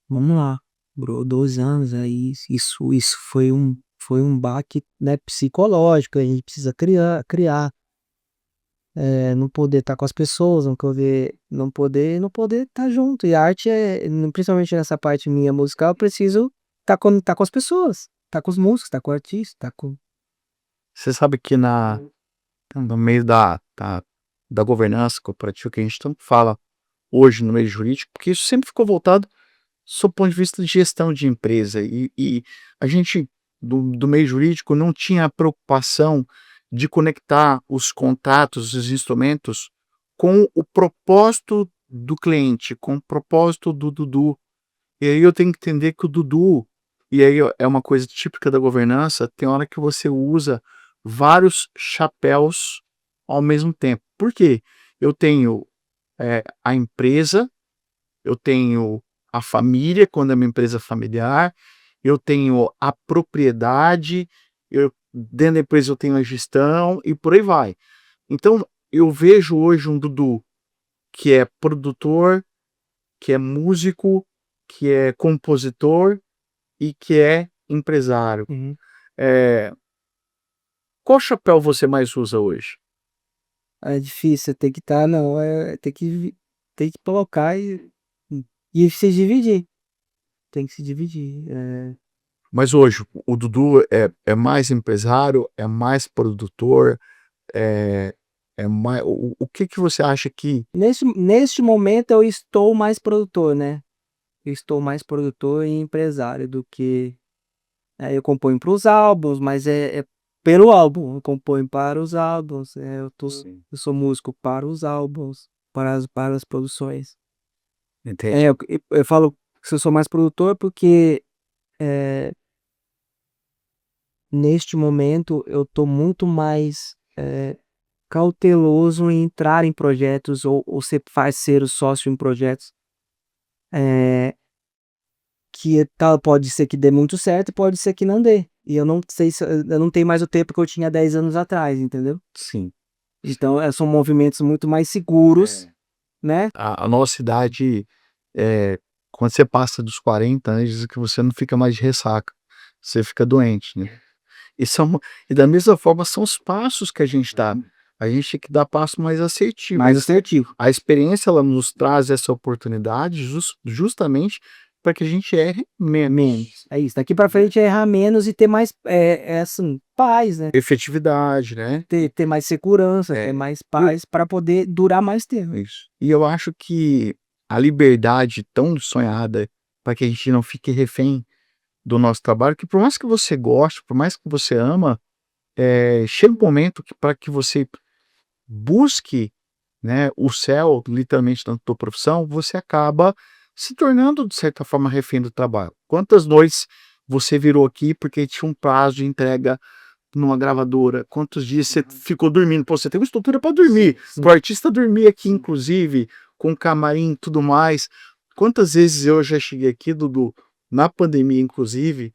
Vamos lá. Durou 12 anos, aí isso foi um baque, né, psicológico, a gente precisa criar, não poder estar com as pessoas, não poder estar junto. E a arte principalmente nessa parte minha musical, eu preciso estar com as pessoas, estar com os músicos, estar com o artista, estar com. Você sabe que no meio da governança corporativa que a gente tanto fala hoje no meio jurídico, porque isso sempre ficou voltado sob o ponto de vista de gestão de empresa, e a gente do meio jurídico não tinha a preocupação de conectar os contatos, os instrumentos com o propósito do cliente, com o propósito do Dudu. E aí eu tenho que entender que o Dudu, e aí é uma coisa típica da governança, tem hora que você usa vários chapéus ao mesmo tempo. Por quê? Eu tenho a empresa, eu tenho a família, quando é uma empresa familiar, eu tenho a propriedade, dentro da empresa eu tenho a gestão e por aí vai. Então, eu vejo hoje um Dudu que é produtor, que é músico, que é compositor e que é empresário. Uhum. Eh, Qual chapéu você mais usa hoje? É difícil, tem que estar, não, tem que colocar e se dividir. Tem que se dividir. Mas hoje o Dudu é mais empresário, é mais produtor, é mais o que que você acha que Neste momento eu estou mais produtor, né? Eu estou mais produtor e empresário do que. Eu componho para os álbuns, mas é pelo álbum. Eu componho para os álbuns. Eu sou músico para os álbuns, para as produções. entende? Eu falo que eu sou mais produtor porque é, neste momento eu estou muito mais cauteloso em entrar em projetos ou ser parceiro, sócio em projetos, eh, que tal pode ser que dê muito certo, pode ser que não dê. E eu não sei se eu não tenho mais o tempo que eu tinha 10 anos atrás, entendeu? Sim. Então, são movimentos muito mais seguros, É. né. A nossa idade, quando você passa dos 40 anos, dizem que você não fica mais de ressaca, você fica doente, né. E da mesma forma são os passos que a gente dá. A gente tem que dar passo mais assertivo. Mais assertivo. A experiência ela nos traz essa oportunidade justamente para que a gente erre menos. Menos. É isso. Daqui pra frente é errar menos e ter mais, assim, paz, né. Efetividade, né. Ter mais segurança, ter É. mais Eu paz para poder durar mais tempo. Isso. E eu acho que a liberdade tão sonhada, para que a gente não fique refém do nosso trabalho, que por mais que você goste, por mais que você ama, chega um momento que para que você busque, né, o céu, literalmente na tua profissão, você acaba se tornando, de certa forma, refém do trabalho. Quantas noites você virou aqui porque tinha um prazo de entrega numa gravadora? Quantos dias você ficou dormindo? Pô, você tem uma estrutura para dormir, Sim. para o artista dormir aqui, inclusive, com camarim e tudo mais. Quantas vezes eu já cheguei aqui, Dudu, na pandemia, inclusive,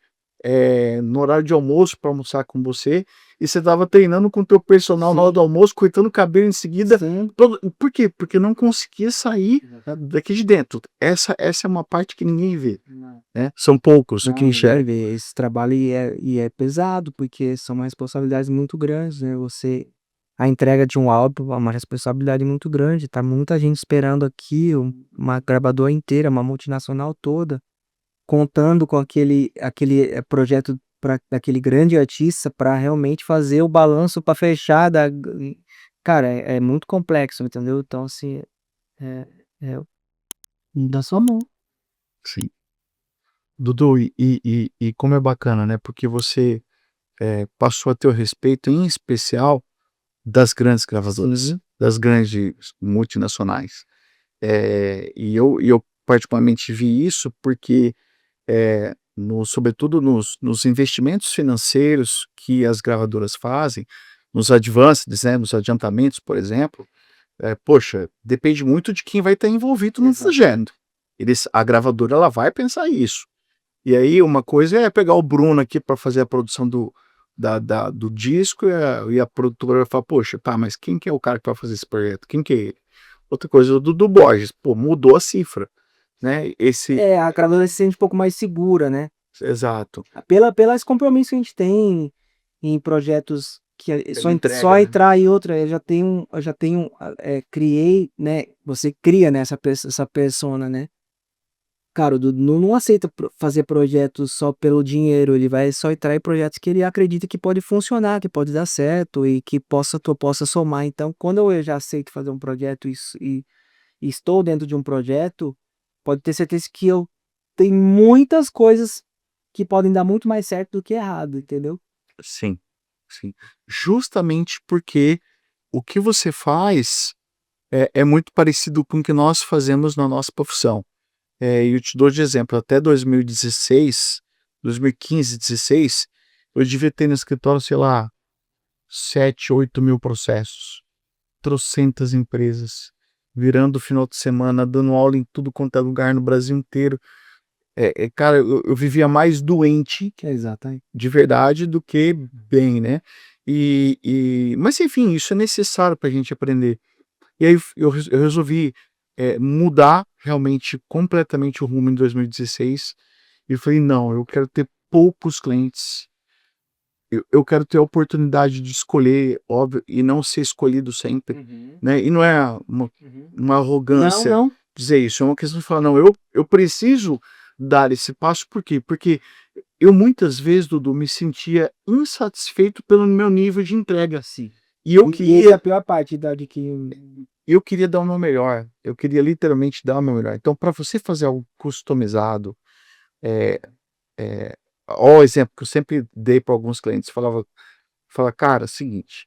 no horário de almoço para almoçar com você, e você estava treinando com o teu personal na hora do almoço, cortando o cabelo em seguida. Sim. Por quê? Porque não conseguia sair daqui de dentro. Essa é uma parte que ninguém vê, né? São poucos que Não, enxergam. esse trabalho e é pesado, porque são uma responsabilidades muito grandes, né, a entrega de um álbum é uma responsabilidade muito grande, tá muita gente esperando aqui, uma gravadora inteira, uma multinacional toda, contando com aquele projeto daquele grande artista para realmente fazer o balanço para fechar cara, é muito complexo, entendeu? Então assim, é é da sua mão. Sim. Dudu, e como é bacana, né? Porque você passou a ter o respeito, em especial, das grandes gravadoras, Sim. das grandes multinacionais. E eu particularmente vi isso porque, sobretudo nos investimentos financeiros que as gravadoras fazem, nos advances, né, nos adiantamentos, por exemplo, poxa, depende muito de quem vai estar envolvido no Exato. projeto. A gravadora ela vai pensar isso. E aí uma coisa é pegar o Bruno aqui para fazer a produção do disco e a produtora vai falar, poxa, tá, mas quem que é o cara que vai fazer esse projeto? Quem que é ele? Outra coisa, o Dudu Borges, pô, mudou a cifra, né? É, a gravadora se sente um pouco mais segura, né. Exato. Pelas compromissos que a gente tem em projetos que Pela entrega, só né? entrar e outra, eu já tenho, criei, né, você cria, né, essa persona, né. Cara, o Dudu não aceita fazer projetos só pelo dinheiro, ele vai só entrar em projetos que ele acredita que pode funcionar, que pode dar certo e que possa somar. Então, quando eu já aceito fazer um projeto e estou dentro de um projeto, pode ter certeza que eu tenho muitas coisas que podem dar muito mais certo do que errado, entendeu? Sim, sim. Justamente porque o que você faz é muito parecido com o que nós fazemos na nossa profissão. E eu te dou de exemplo, até 2016, 2015, 16, eu devia ter no escritório, sei lá, 7, 8 mil processos, trocentas empresas, virando o final de semana, dando aula em tudo quanto é lugar no Brasil inteiro. Cara, eu vivia mais doente Exatamente. de verdade do que bem, né? Mas enfim, isso é necessário para a gente aprender. E aí eu resolvi mudar realmente completamente o rumo em 2016 e falei, não, eu quero ter poucos clientes, eu quero ter a oportunidade de escolher, óbvio, e não ser escolhido sempre, Uhum, né? E não é uhum. uma Não, arrogância não. dizer isso, é uma questão de falar, não, eu preciso dar esse passo, por quê? Porque eu muitas vezes, Dudu, me sentia insatisfeito pelo meu nível de entrega. Sim. E eu E essa é a queria, pior parte da de que eu queria dar o meu melhor. Eu queria literalmente dar o meu melhor. Então, para você fazer algo customizado, é, ó, o exemplo que eu sempre dei para alguns clientes, fala, cara, seguinte,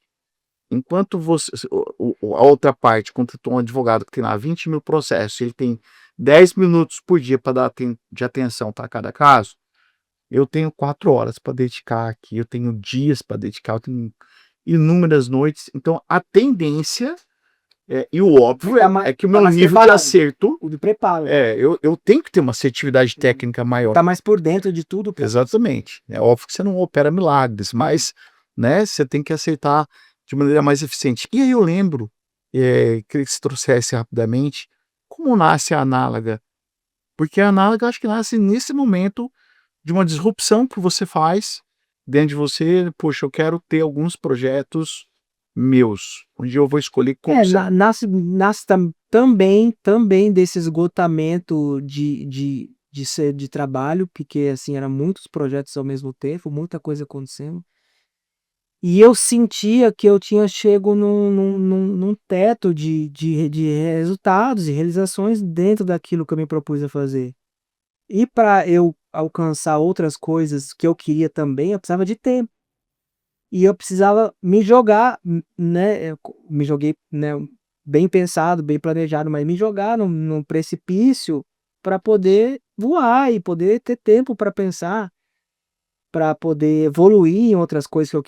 enquanto você, a outra parte contratou um advogado que tem lá 20 mil processos, ele tem 10 minutos por dia para dar de atenção para cada caso, eu tenho 4 horas para dedicar aqui, eu tenho dias para dedicar, inúmeras noites. Então, a tendência e o óbvio é que o meu mais nível de preparado. acerto, O de preparo. eu tenho que ter uma assertividade técnica maior. Tá mais por dentro de tudo. Pô. Exatamente. É óbvio que você não opera milagres, mas, né, você tem que acertar de maneira mais eficiente. E aí eu lembro, queria que você trouxesse rapidamente, como nasce a Análoga? Porque a Análoga acho que nasce nesse momento de uma disrupção que você faz dentro de você. Poxa, eu quero ter alguns projetos meus, onde eu vou escolher como Nasce também desse esgotamento de trabalho, porque assim, eram muitos projetos ao mesmo tempo, muita coisa acontecendo. E eu sentia que eu tinha chego num teto de resultados e realizações dentro daquilo que eu me propus a fazer. E para eu alcançar outras coisas que eu queria também, eu precisava de tempo. E eu precisava me jogar, né? Me joguei, né? Bem pensado, bem planejado, mas me jogar num precipício para poder voar e poder ter tempo para pensar, para poder evoluir em outras coisas que eu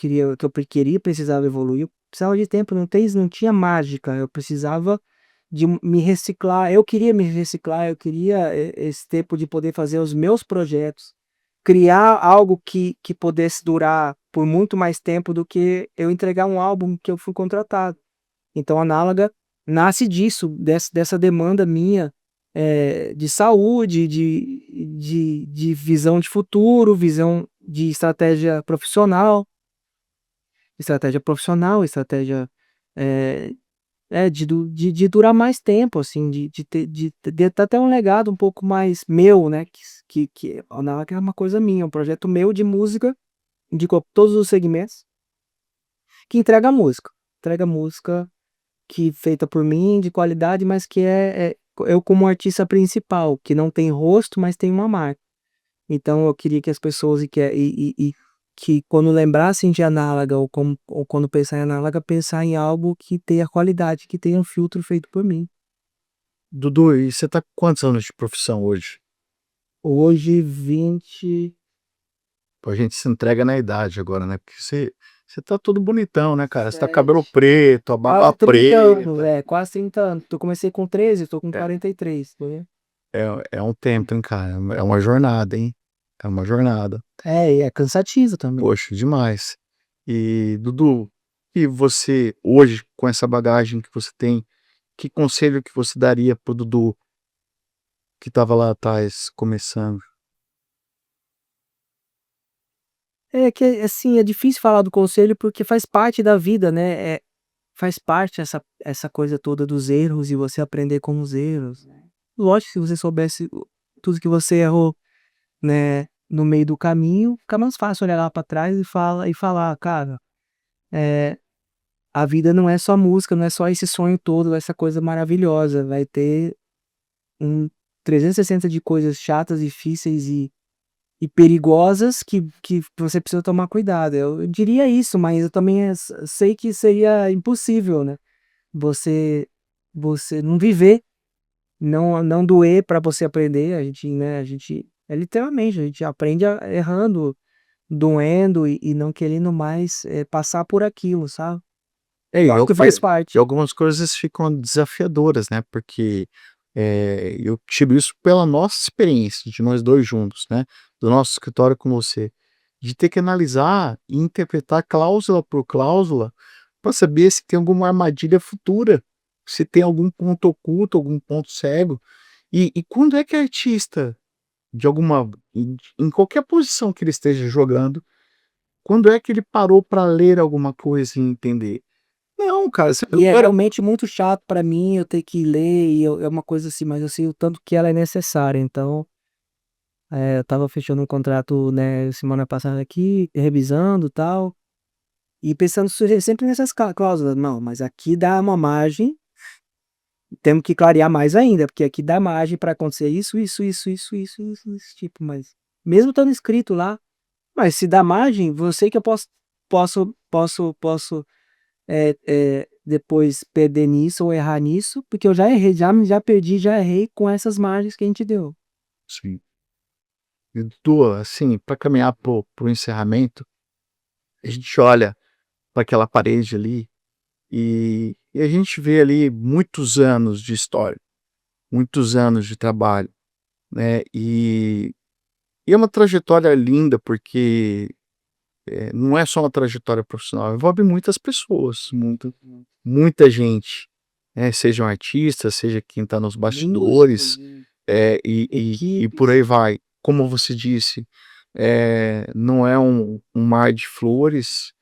queria, precisava evoluir. Eu precisava de tempo, não tinha mágica. Eu precisava de me reciclar. Eu queria me reciclar, eu queria esse tempo de poder fazer os meus projetos, criar algo que pudesse durar por muito mais tempo do que eu entregar um álbum que eu fui contratado. Então, a Análoga nasce disso, dessa demanda minha, de saúde, de visão de futuro, visão de estratégia eh, de durar mais tempo, assim, de ter até um legado um pouco mais meu, né? Que a Análoga é uma coisa minha, um projeto meu de música, de todos os segmentos, que entrega música que feita por mim, de qualidade, mas que é eu como artista principal, que não tem rosto, mas tem uma marca. Então eu queria que as pessoas e que quando lembrassem de Análoga ou quando pensar em Análoga, pensar em algo que tenha qualidade, que tenha um filtro feito por mim. Dudu, e você tá com quantos anos de profissão hoje? Hoje 20. Pô, a gente se entrega na idade agora, né? Porque você tá todo bonitão, né, cara? Você tá com cabelo 7. preto, a barba Quase 30 anos, preta. quase 30 anos. Eu comecei com 13, tô com É, 43, tá vendo? é um tempo, hein, cara? É uma jornada, hein? É uma jornada. E é cansativo também. Poxa, demais. E, Dudu, e você, hoje, com essa bagagem que você tem, que conselho que você daria pro Dudu que tava lá atrás, começando? É que, assim, é difícil falar do conselho porque faz parte da vida, né? Faz parte essa coisa toda dos erros e você aprender com os erros. Lógico, que se você soubesse tudo que você errou, né, no meio do caminho, fica mais fácil olhar lá pra trás e falar, cara, é, a vida não é só música, não é só esse sonho todo, essa coisa maravilhosa. Vai ter um 360 de coisas chatas, difíceis e perigosas que você precisa tomar cuidado. Eu diria isso, mas eu também sei que seria impossível, né? Você você não viver, não doer para você aprender. A gente é literalmente, a gente aprende errando, doendo e não querendo mais passar por aquilo, sabe? É, Eu acho que faz e parte. algumas coisas ficam desafiadoras, né? Porque eu tiro isso pela nossa experiência, de nós dois juntos, né? Do nosso escritório com você, de ter que analisar e interpretar cláusula por cláusula para saber se tem alguma armadilha futura, se tem algum ponto oculto, algum ponto cego. E quando é que é artista, de alguma, em qualquer posição que ele esteja jogando, quando é que ele parou para ler alguma coisa e entender? Não, cara, você E é era. realmente muito chato pra mim eu ter que ler é uma coisa assim, mas eu sei o tanto que ela é necessária. Então, eu estava fechando um contrato, né, semana passada aqui, revisando e tal, e pensando sempre nessas cláusulas. Não, mas aqui dá uma margem, temos que clarear mais ainda, porque aqui dá margem para acontecer isso, esse tipo, mas mesmo estando escrito lá, mas se dá margem, você que eu posso depois perder nisso ou errar nisso, porque eu já errei, já perdi, já errei com essas margens que a gente deu. Sim. E tua, assim, para caminhar pro encerramento, a gente olha para aquela parede ali, e a gente vê ali muitos anos de história, muitos anos de trabalho, né, e é uma trajetória linda, porque, não é só uma trajetória profissional, envolve muitas pessoas, muita gente, né, sejam artistas, seja quem está nos Músicos bastidores, e e por aí equipes. vai. Como você disse, não é um mar de flores,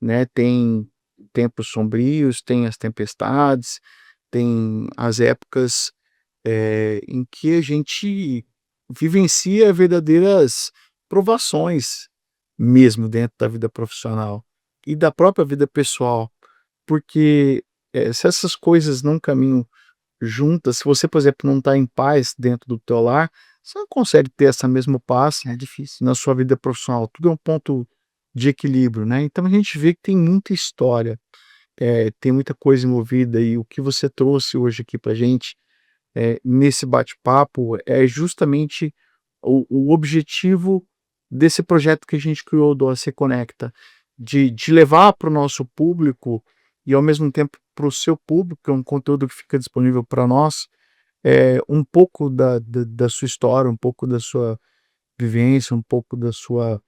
né, tem tempos sombrios, tem as tempestades, tem as épocas, em que a gente vivencia verdadeiras provações mesmo dentro da vida profissional e da própria vida pessoal, porque, se essas coisas não caminham juntas, se você, por exemplo, não está em paz dentro do teu lar, você não consegue ter essa mesma paz É difícil. na sua vida profissional, tudo é um ponto de equilíbrio, né, então a gente vê que tem muita história, tem muita coisa envolvida e o que você trouxe hoje aqui pra gente, nesse bate-papo, é justamente o objetivo desse projeto que a gente criou do AC Conecta, de levar para o nosso público e ao mesmo tempo para o seu público, que é um conteúdo que fica disponível para nós, um pouco da sua história, um pouco da sua vivência, um pouco da sua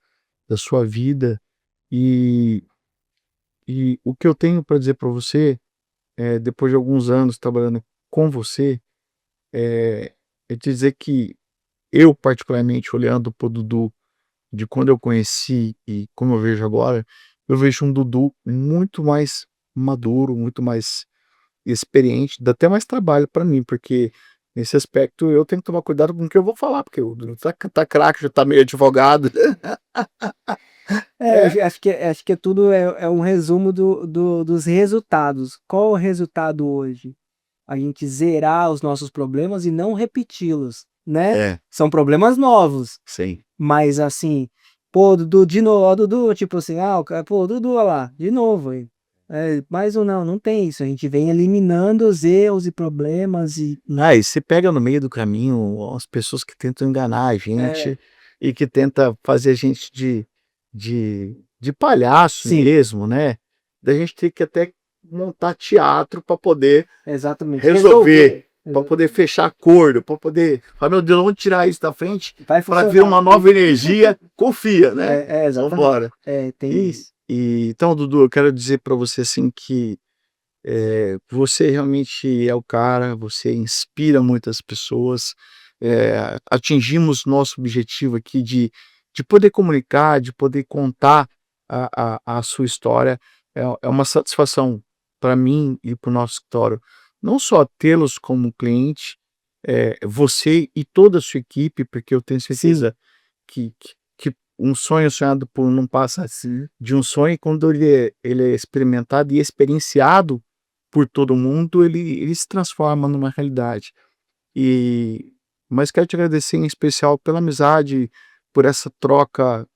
vida. E o que eu tenho para dizer para você, depois de alguns anos trabalhando com você, é te dizer que eu, particularmente, olhando para o Dudu de quando eu conheci e como eu vejo agora, eu vejo um Dudu muito mais maduro, muito mais experiente, dá até mais trabalho para mim, porque nesse aspecto eu tenho que tomar cuidado com o que eu vou falar, porque o Dudu tá craque, já tá meio advogado. É, É. acho que é tudo é um resumo dos resultados. Qual o resultado hoje? A gente zerar os nossos problemas e não repeti-los, né? É, São problemas novos, sim. mas assim, pô, Dudu, de novo, ó, Dudu, tipo assim, o cara, pô, Dudu, olha lá, de novo, aí. Mas ou não tem isso. A gente vem eliminando os erros e problemas e Ah, e você pega no meio do caminho as pessoas que tentam enganar a é, gente e que tenta fazer a gente de palhaço sim, mesmo, né? Da gente ter que até montar teatro para poder exatamente. resolver, Resolver. para poder fechar acordo, para poder falar, meu Deus, vamos tirar isso da frente Vai para vir funcionar. uma nova energia, confia, né? Vamos Exatamente. embora. Tem E, isso. então, Dudu, eu quero dizer para você assim que você realmente é o cara, você inspira muitas pessoas. Atingimos nosso objetivo aqui de poder comunicar, de poder contar a sua história. É uma satisfação para mim e para o nosso escritório, não só tê-los como cliente, você e toda a sua equipe, porque eu tenho Sim, certeza que um sonho sonhado por não passa sim. de um sonho, e quando ele é experimentado e experienciado por todo mundo, ele se transforma numa realidade. E mas quero te agradecer em especial pela amizade, por essa troca,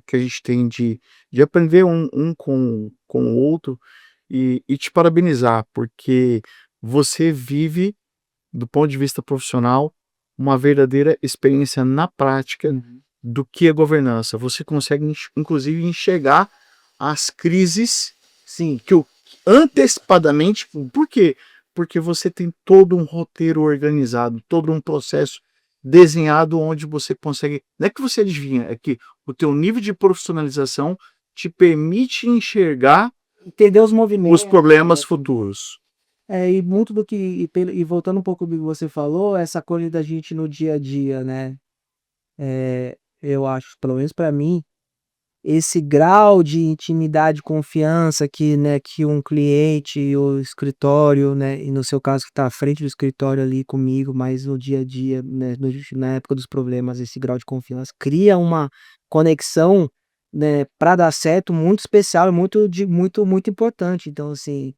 que a gente tem de aprender um com o outro, e te parabenizar, porque você vive, do ponto de vista profissional, uma verdadeira experiência na prática Uhum. do que é governança. Você consegue inclusive enxergar as crises Sim, que o antecipadamente, por quê? Porque você tem todo um roteiro organizado, todo um processo desenhado onde você consegue, não é que você adivinha, é que o teu nível de profissionalização te permite enxergar entender os os movimentos, problemas assim. futuros. E muito do que e voltando um pouco do que você falou, essa coisa da gente no dia a dia, né, eu acho, pelo menos para mim, esse grau de intimidade e confiança que, né, que um cliente e o escritório, né, e no seu caso que está à frente do escritório ali comigo, mas no dia a dia, né, na época dos problemas, esse grau de confiança cria uma conexão, né, para dar certo muito especial e muito importante. Então assim,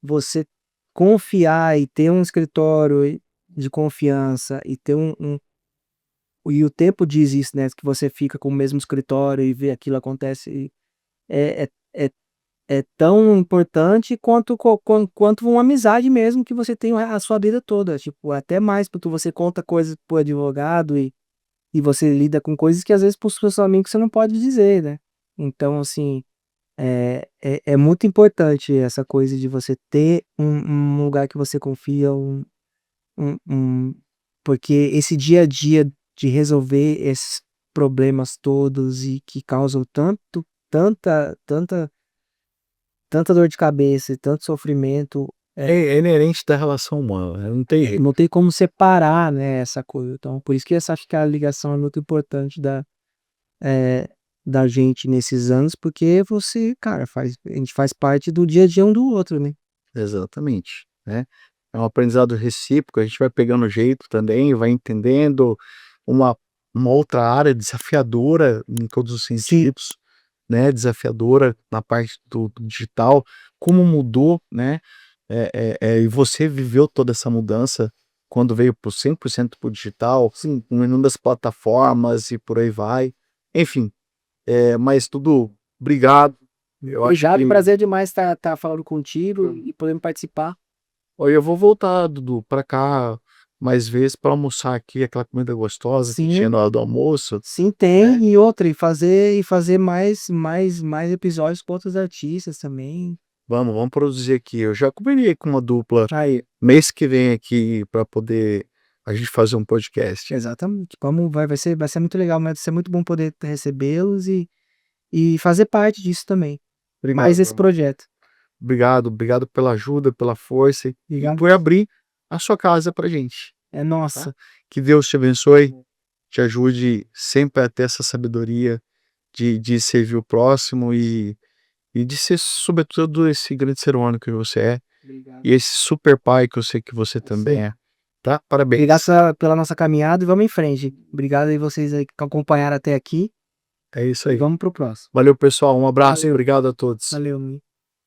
você confiar e ter um escritório de confiança e ter e o tempo diz isso, né, que você fica com o mesmo escritório e vê aquilo acontece é é é é tão importante quanto uma amizade mesmo que você tem a sua vida toda, tipo, até mais, porque você conta coisas para o advogado e você lida com coisas que às vezes para os seus amigos você não pode dizer, né. Então assim, É muito importante essa coisa de você ter um lugar que você confia, porque esse dia a dia de resolver esses problemas todos e que causam tanta dor de cabeça e tanto sofrimento, É inerente da relação humana, né, não tem jeito. não tem como separar, né, essa coisa. Então, por isso que acho que a ligação é muito importante eh, da gente nesses anos, porque você, cara, a gente faz parte do dia a dia um do outro, né. Exatamente, né. É um aprendizado recíproco, a gente vai pegando jeito também, vai entendendo uma uma outra área desafiadora em todos os Sim. sentidos, né, desafiadora na parte do digital, como mudou, né, e você viveu toda essa mudança quando veio para o 100% para o digital, Sim. com inúmeras plataformas e por aí vai. Enfim, mas tudo obrigado, eu acho Obrigado, que prazer demais estar falando contigo e podendo participar. olha, eu vou voltar, Dudu, pra cá mais vezes pra almoçar aqui, aquela comida gostosa que tinha Sim, na hora do almoço, sim, né. tem. E outra, e fazer mais episódios com outros artistas também. Vamos produzir aqui. Eu já combinei com uma dupla Aí, mês que vem aqui pra poder a gente fazer um podcast. exatamente. Vai ser muito legal, vai ser muito bom poder recebê-los e fazer parte disso também. Mais esse Obrigado. projeto. Obrigado pela ajuda, pela força e Obrigado. por abrir a sua casa pra gente, É tá. nossa. Que Deus te abençoe, te ajude sempre a ter essa sabedoria de servir o próximo e de ser, sobretudo, esse grande ser humano que você é, Obrigado. e esse super pai que eu sei que você também é, tá? Obrigado Parabéns. pela nossa caminhada e vamos em frente. Obrigado aí vocês aí que acompanharam até aqui É isso e aí. vamos pro próximo. Valeu, pessoal, um abraço, Valeu, obrigado a todos. valeu.